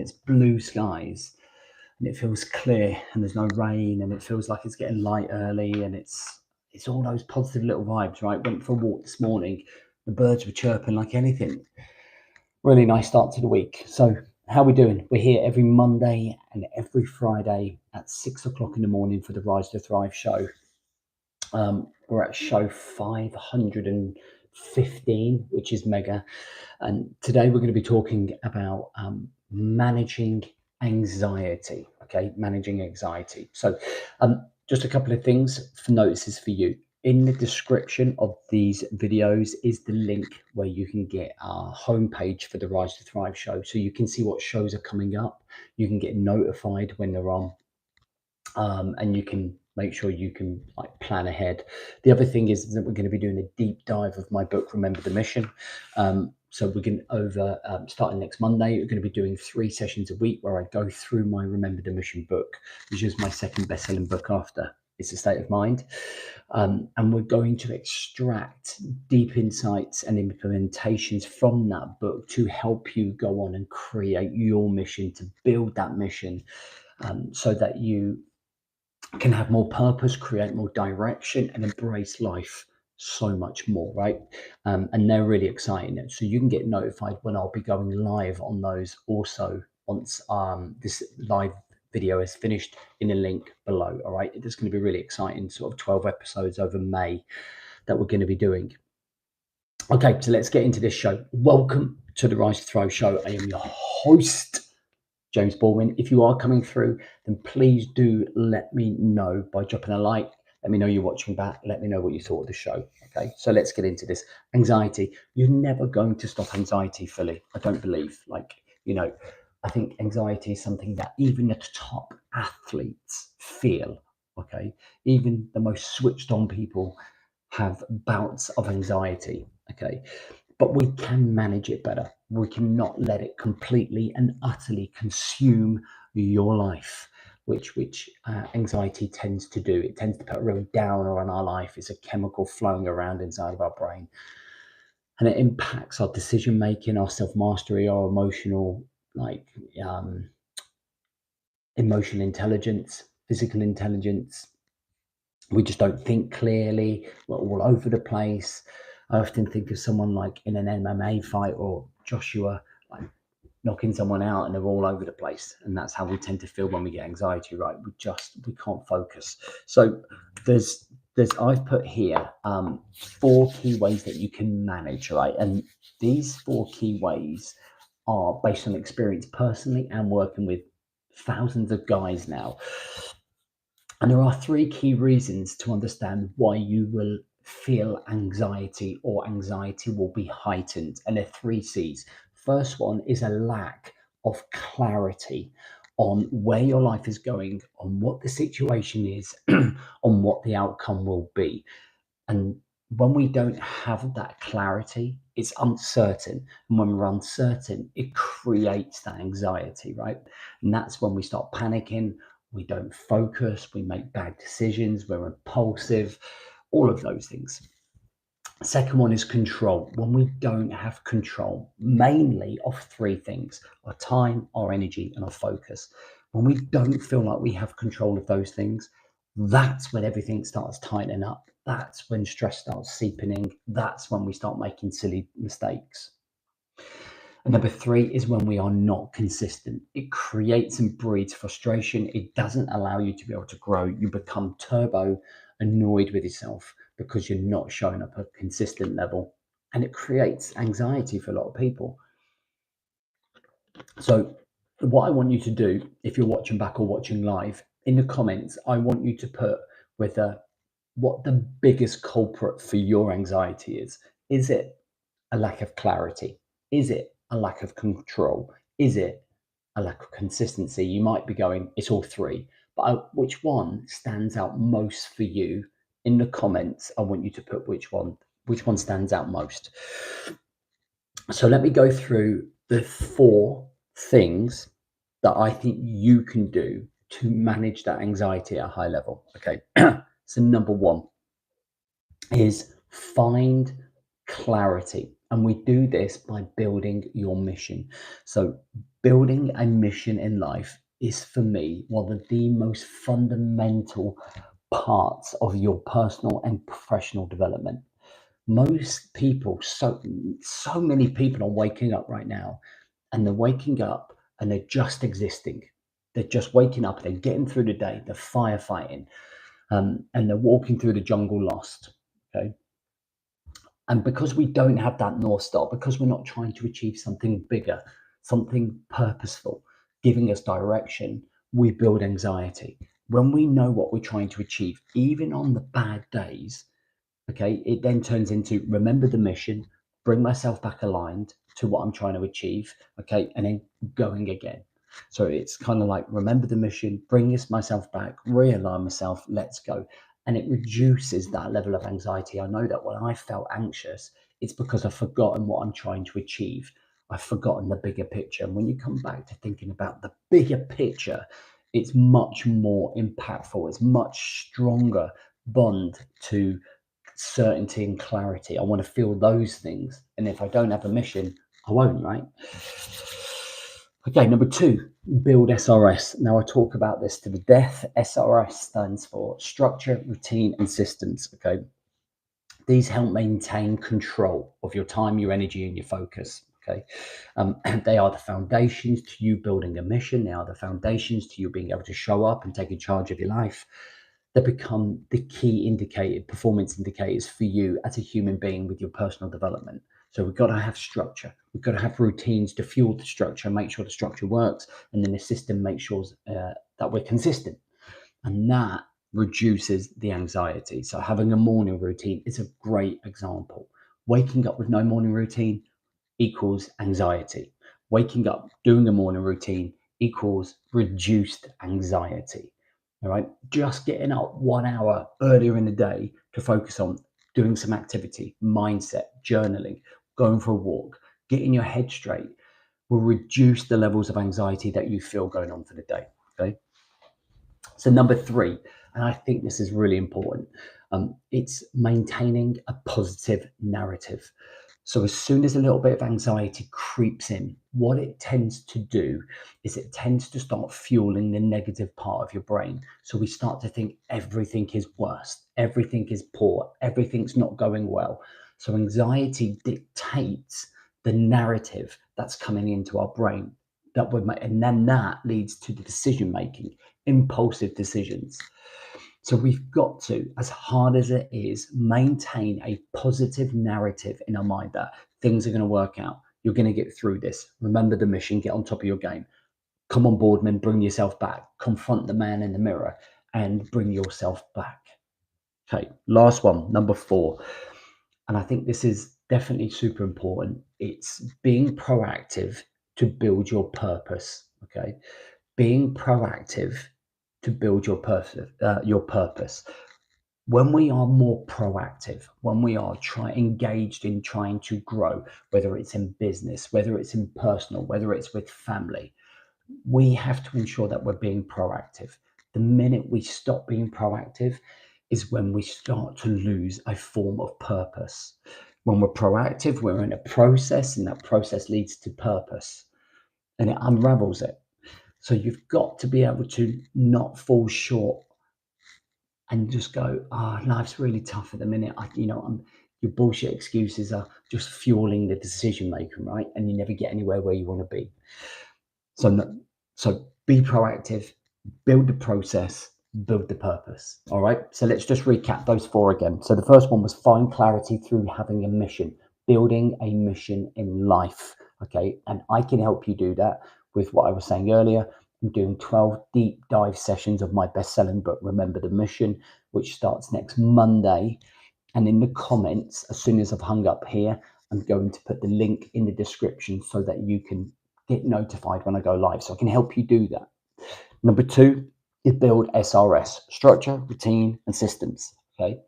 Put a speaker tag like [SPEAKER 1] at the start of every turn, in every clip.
[SPEAKER 1] it's blue skies and it feels clear and there's no rain and it feels like it's getting light early and it's all those positive little vibes, right? Went for a walk this morning, the birds were chirping like anything. Really nice start to the week. So how are we doing? We're here every Monday and every Friday at 6 o'clock in the morning for the Rise to Thrive show. We're at show 515, which is mega. And today we're going to be talking about managing anxiety. Okay, managing anxiety. So just a couple of things for notices for you. In the description of these videos is the link where you can get our homepage for the Rise to Thrive show. So you can see what shows are coming up. You can get notified when they're on. And you can make sure you can like plan ahead. The other thing is that we're going to be doing a deep dive of my book, Remember the Mission. So we're going starting next Monday, we're going to be doing 3 sessions a week where I go through my Remember the Mission book, which is my second best-selling book after It's a State of Mind. And we're going to extract deep insights and implementations from that book to help you go on and create your mission, to build that mission, so that you can have more purpose, create more direction, and embrace life so much more, right? And they're really exciting. So you can get notified when I'll be going live on those also once this live video is finished in a link below. All right, it's going to be really exciting, sort of 12 episodes over May that we're going to be doing. Okay, so let's get into this show. Welcome to the Rise to Thrive show. I am your host, James Baldwin. If you are coming through, then please do let me know by dropping a like. Let me know you're watching back. Let me know what you thought of the show. Okay, so let's get into this. Anxiety. You're never going to stop anxiety fully. I don't believe. I think anxiety is something that even the top athletes feel. Okay, even the most switched on people have bouts of anxiety. Okay, but we can manage it better. We cannot let it completely and utterly consume your life, which anxiety tends to do. It tends to put a real downer on our life. It's a chemical flowing around inside of our brain, and it impacts our decision making, our self mastery, our emotional intelligence, physical intelligence. We just don't think clearly. We're all over the place. I often think of someone like in an MMA fight or Joshua, like knocking someone out and they're all over the place. And that's how we tend to feel when we get anxiety, right? We can't focus. So I've put here 4 key ways that you can manage, right? And these 4 key ways are based on experience personally and working with thousands of guys now. And there are 3 key reasons to understand why you will feel anxiety or anxiety will be heightened. And there are 3 C's. First one is a lack of clarity on where your life is going, on what the situation is, on what the outcome will be. And when we don't have that clarity, it's uncertain. And when we're uncertain, it creates that anxiety, right? And that's when we start panicking. We don't focus, we make bad decisions, we're impulsive, all of those things. Second one is control. When we don't have control, mainly of 3 things: our time, our energy, and our focus. When we don't feel like we have control of those things, that's when everything starts tightening up. That's when stress starts seeping in. That's when we start making silly mistakes. And number 3 is when we are not consistent. It creates and breeds frustration. It doesn't allow you to be able to grow. You become turbo annoyed with yourself because you're not showing up at a consistent level. And it creates anxiety for a lot of people. So what I want you to do, if you're watching back or watching live, in the comments, I want you to put what the biggest culprit for your anxiety is. Is it a lack of clarity? Is it a lack of control? Is it a lack of consistency? You might be going, it's all 3, but which one stands out most for you? In the comments, I want you to put which one stands out most. So let me go through the 4 things that I think you can do to manage that anxiety at a high level. Okay. So number 1 is find clarity. And we do this by building your mission. So, building a mission in life is for me one of the most fundamental parts of your personal and professional development. Most people, so many people are waking up right now, and they're waking up and they're just existing. They're just waking up, they're getting through the day, they're firefighting, and they're walking through the jungle lost. Okay. And because we don't have that North Star, because we're not trying to achieve something bigger, something purposeful, giving us direction, we build anxiety. When we know what we're trying to achieve, even on the bad days, okay, it then turns into remember the mission, bring myself back aligned to what I'm trying to achieve, okay, and then going again. So it's kind of like remember the mission, bring myself back, realign myself, let's go. And it reduces that level of anxiety. I know that when I felt anxious, it's because I've forgotten what I'm trying to achieve. I've forgotten the bigger picture. And when you come back to thinking about the bigger picture, it's much more impactful. It's much stronger bond to certainty and clarity. I want to feel those things. And if I don't have a mission, I won't, right? Okay, number two, build SRS. Now, I talk about this to the death. SRS stands for structure, routine, and systems. Okay, these help maintain control of your time, your energy, and your focus. Okay, and they are the foundations to you building a mission. They are the foundations to you being able to show up and take charge of your life. They become the key performance indicators for you as a human being with your personal development. So we've got to have structure. We've got to have routines to fuel the structure, make sure the structure works, and then the system makes sure that we're consistent. And that reduces the anxiety. So having a morning routine is a great example. Waking up with no morning routine equals anxiety. Waking up, doing a morning routine equals reduced anxiety. All right. Just getting up 1 hour earlier in the day to focus on doing some activity, mindset, journaling, going for a walk, getting your head straight will reduce the levels of anxiety that you feel going on for the day. Okay. So, number three, and I think this is really important, it's maintaining a positive narrative. So as soon as a little bit of anxiety creeps in, what it tends to do is it tends to start fueling the negative part of your brain. So we start to think everything is worse, everything is poor, everything's not going well. So anxiety dictates the narrative that's coming into our brain that would make, and then that leads to the decision making, impulsive decisions. So we've got to, as hard as it is, maintain a positive narrative in our mind that things are going to work out. You're going to get through this. Remember the mission, get on top of your game. Come on board, man, bring yourself back. Confront the man in the mirror and bring yourself back. Okay, last one, number four. And I think this is definitely super important. It's being proactive to build your purpose. Okay, being proactive to build your purpose. When we are more proactive, when we are engaged in trying to grow, whether it's in business, whether it's in personal, whether it's with family, we have to ensure that we're being proactive. The minute we stop being proactive is when we start to lose a form of purpose. When we're proactive, we're in a process, and that process leads to purpose and it unravels it. So you've got to be able to not fall short and just go, life's really tough at the minute. Your bullshit excuses are just fueling the decision making, right? And you never get anywhere where you want to be. So be proactive, build the process, build the purpose. All right. So let's just recap those four again. So the first one was find clarity through having a mission, building a mission in life. Okay. And I can help you do that with what I was saying earlier. I'm doing 12 deep dive sessions of my best-selling book, Remember the Mission, which starts next Monday. And in the comments, as soon as I've hung up here, I'm going to put the link in the description so that you can get notified when I go live. So I can help you do that. Number two is build SRS, structure, routine, and systems. Okay.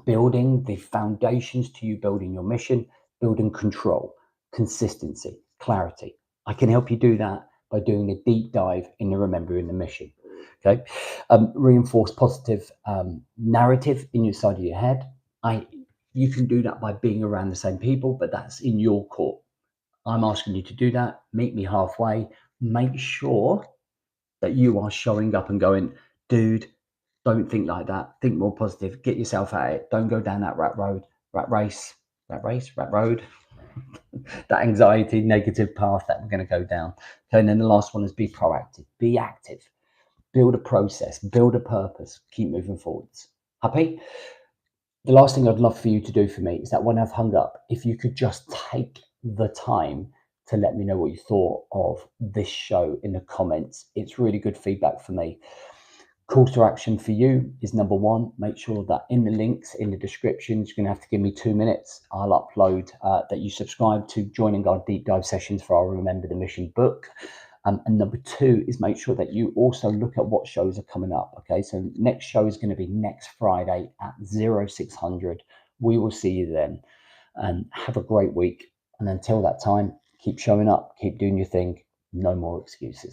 [SPEAKER 1] Building the foundations to you building your mission, building control, consistency, clarity. I can help you do that by doing a deep dive in the remembering the mission. Okay. Reinforce positive narrative in your side of your head. You can do that by being around the same people, but that's in your court. I'm asking you to do that. Meet me halfway. Make sure that you are showing up and going, dude, don't think like that. Think more positive. Get yourself at it. Don't go down that rat road, that anxiety, negative path that we're going to go down. Okay, and then the last one is be proactive, be active, build a process, build a purpose, keep moving forwards. Happy? The last thing I'd love for you to do for me is that when I've hung up, if you could just take the time to let me know what you thought of this show in the comments. It's really good feedback for me. Call to action for you is number one. Make sure that in the links in the description, you're going to have to give me 2 minutes. I'll upload that you subscribe to joining our deep dive sessions for our Remember the Mission book. And number two is make sure that you also look at what shows are coming up. Okay, so next show is going to be next Friday at 0600. We will see you then. And have a great week. And until that time, keep showing up, keep doing your thing. No more excuses.